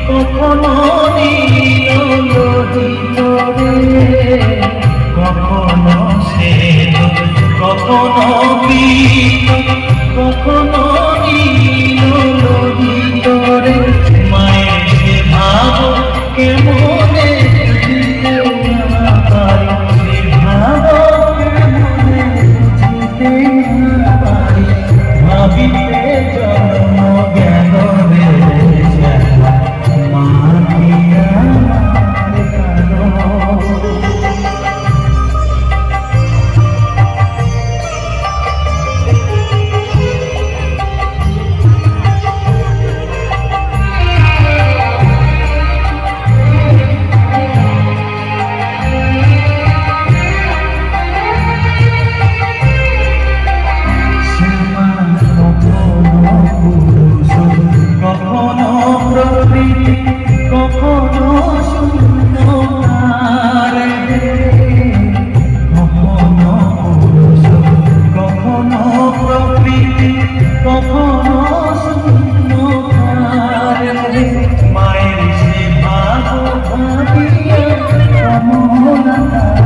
কখনো নীল লোহিত রে, কখনো শ্বেত, কখনো পীত, কখনো নীল লোহিত রে। মায়ের সে ভাব কেমনে বুঝিতে না পারি, সে ভাব কেমনে বুঝিতে না পারি। ভাবিতে জন্ম গেল রে কখনো শূন্যতার, কখনো পুরুষ, কখনো প্রকৃতি, কখনো শূন্যতার। মায়ের সে ভাব ভাবিয়া কমলতা